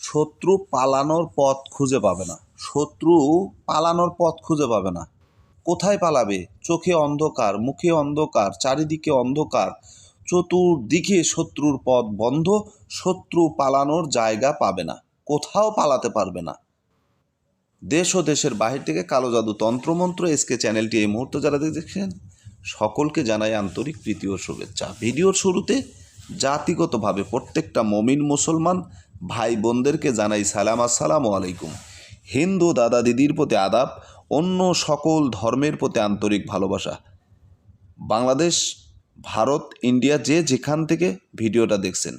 শত্রু পালানোর পথ খুঁজে পাবে না। শত্রু পালানোর পথ খুঁজে পাবে না। কোথায় পালাবে? চোখে অন্ধকার, মুখে অন্ধকার, চারিদিকে অন্ধকার, চতুর্দিকে শত্রুর পথ বন্ধ। শত্রু পালানোর জায়গা পাবে না, কোথাও পালাতে পারবে না। দেশ ও দেশের বাহির থেকে কালো জাদু তন্ত্রমন্ত্র এসকে চ্যানেলটি এই মুহূর্তে যারা দেখছেন সকলকে জানাই আন্তরিক প্রীতি ও শুভেচ্ছা। ভিডিওর শুরুতে জাতিগতভাবে প্রত্যেকটা মমিন মুসলমান ভাই বোনদেরকে জানাই সালাম, আসসালামু আলাইকুম। হিন্দু দাদা দিদির প্রতি আদাব, অন্য সকল ধর্মের প্রতি আন্তরিক ভালোবাসা। বাংলাদেশ, ভারত, ইন্ডিয়া যে যেখান থেকে ভিডিওটা দেখছেন,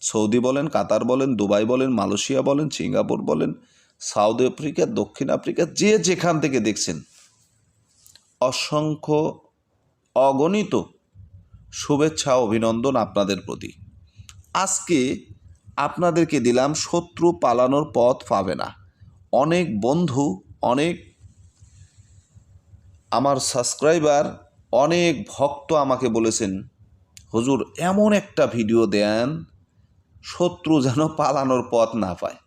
সৌদি বলেন, কাতার বলেন, দুবাই বলেন, মালয়েশিয়া বলেন, সিঙ্গাপুর বলেন, সাউথ আফ্রিকা, দক্ষিণ আফ্রিকা, যে যেখান থেকে দেখছেন অসংখ্য অগণিত শুভেচ্ছা অভিনন্দন আপনাদের প্রতি। আজকে আপনাদেরকে দিলাম শত্রু পালানোর পথ পাবে না। অনেক বন্ধু, অনেক আমার সাবস্ক্রাইবার, অনেক ভক্ত আমাকে বলেছেন, হুজুর এমন একটা ভিডিও দেন শত্রু যেন পালানোর পথ না পায়।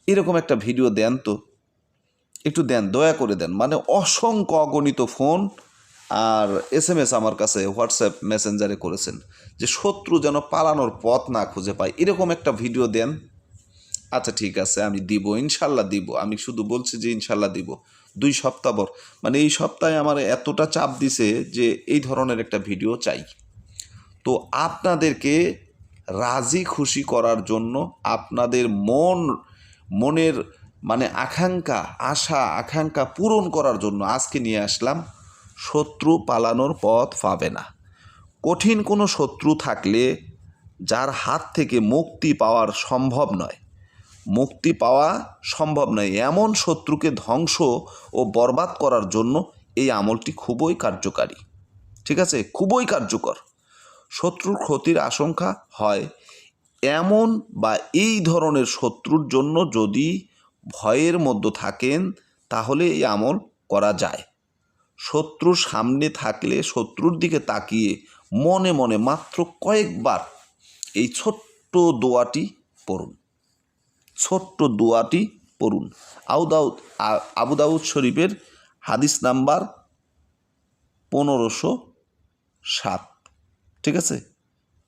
এরকম একটা ভিডিও দেন তো, একটু দেন, দয়া করে দেন। মানে অসংখ্য অগণিত ফোন আর SMS আমার কাছে হোয়াটসঅ্যাপ মেসেঞ্জারে করেছেন যে শত্রু যেন পালানোর পথ না খুঁজে পায়, এরকম একটা ভিডিও দেন। আচ্ছা ঠিক আছে, আমি দিব, ইনশাল্লাহ দিব। আমি শুধু বলছি যে ইনশাল্লাহ দিব। 2 সপ্তাহ পর, মানে এই সপ্তাহে আমার এতটা চাপ দিছে যে এই ধরনের একটা ভিডিও চাই। তো আপনাদেরকে রাজি খুশি করার জন্য, আপনাদের মনের মানে আকাঙ্ক্ষা, আশা আকাঙ্ক্ষা পূরণ করার জন্য আজকে নিয়ে আসলাম শত্রু পালানোর পথ পাবে না। কঠিন কোনো শত্রু থাকলে যার হাত থেকে মুক্তি পাওয়ার সম্ভব নয়, মুক্তি পাওয়া সম্ভব নয়, এমন শত্রুকে ধ্বংস ও বরবাদ করার জন্য এই আমলটি খুবই কার্যকারী। ঠিক আছে, খুবই কার্যকর। শত্রুর ক্ষতির আশঙ্কা হয় এমন বা এই ধরনের শত্রুর জন্য যদি ভয়ের মধ্যে থাকেন তাহলে এই আমল করা যায়। শত্রুর সামনে থাকলে শত্রুর দিকে তাকিয়ে মনে মনে মাত্র কয়েকবার এই ছোট্ট দোয়াটি পড়ুন, ছোট্ট দোয়াটি পড়ুন। আবু দাউদ শরীফের হাদিস নাম্বার 1507। ঠিক আছে,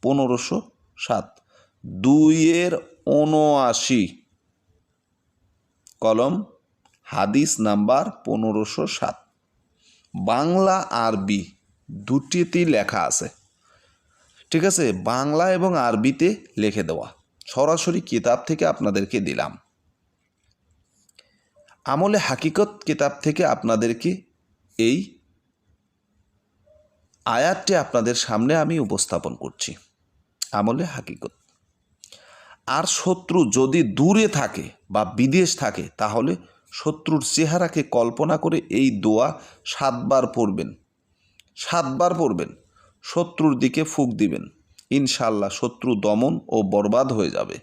1507, 2-79 কলম, হাদিস নাম্বার 1507। বাংলা আরবি দুটিতেই লেখা আছে। ঠিক আছে, বাংলা এবং আরবিতে লিখে দেওয়া, সরাসরি কিতাব থেকে আপনাদেরকে দিলাম। আমলে হাকিকত কিতাব থেকে আপনাদেরকে এই আয়াতটি আপনাদের সামনে আমি উপস্থাপন করছি। আমলে হাকিকত। আর শত্রু যদি দূরে থাকে বা বিদেশ থাকে তাহলে শত্রুর চেহারাকে কল্পনা করে এই দোয়া 7 বার পড়বেন, 7 বার পড়বেন, শত্রুর দিকে ফুঁক দিবেন। ইনশাল্লাহ শত্রু দমন ও বরবাদ হয়ে যাবে।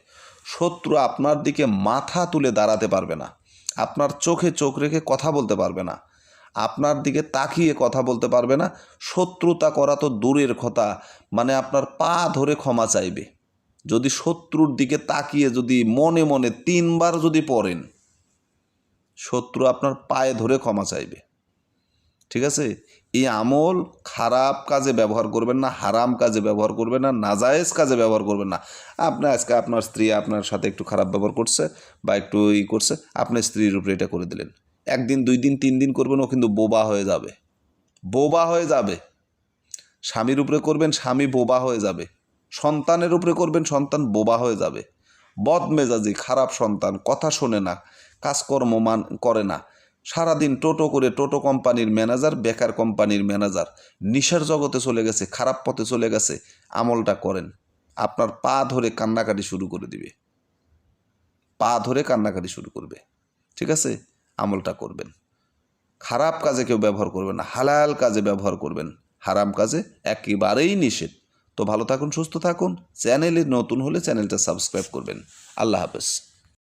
শত্রু আপনার দিকে মাথা তুলে দাঁড়াতে পারবে না, আপনার চোখে চোখ রেখে কথা বলতে পারবে না, আপনার দিকে তাকিয়ে কথা বলতে পারবে না। শত্রুতা করা তো দূরের কথা, মানে আপনার পা ধরে ক্ষমা চাইবে। যদি শত্রুর দিকে তাকিয়ে যদি মনে মনে 3 বার যদি পড়েন, শত্রু আপনার পায়ে ধরে ক্ষমা চাইবে। ঠিক আছে, এই আমল খারাপ কাজে ব্যবহার করবেন না, হারাম কাজে ব্যবহার করবেন না, নাজায়েজ কাজে ব্যবহার করবেন না। আপনি আজকে আপনার স্ত্রী আপনার সাথে একটু খারাপ ব্যবহার করছে বা একটু করছে, আপনার স্ত্রীর উপরে এটা করে দিলেন। 1 দিন 2 দিন 3 দিন করবেন, ও কিন্তু বোবা হয়ে যাবে, বোবা হয়ে যাবে। স্বামীর উপরে করবেন, স্বামী বোবা হয়ে যাবে। সন্তানের উপরে করবেন, সন্তান বোবা হয়ে যাবে। বদমেজাজি, খারাপ সন্তান, কথা শোনে না, কাজকর্ম করে না, সারাদিন টোটো করে, টোটো কোম্পানির ম্যানেজার, বেকার কোম্পানির ম্যানেজার, নিশার জগতে চলে গেছে, খারাপ পথে চলে গেছে। আমলটা করেন, আপনার পা ধরে কান্নাকাটি শুরু করে দিবে, পা ধরে কান্নাকাটি শুরু করবে। ঠিক আছে, আমলটা করবেন। খারাপ কাজে কেউ ব্যবহার করবেন না, হালাল কাজে ব্যবহার করবেন, হারাম কাজে একেবারেই নিষেধ। তো ভালো থাকুন, সুস্থ থাকুন। চ্যানেলে নতুন হলে চ্যানেলটা সাবস্ক্রাইব করবেন। আল্লাহ হাফেজ।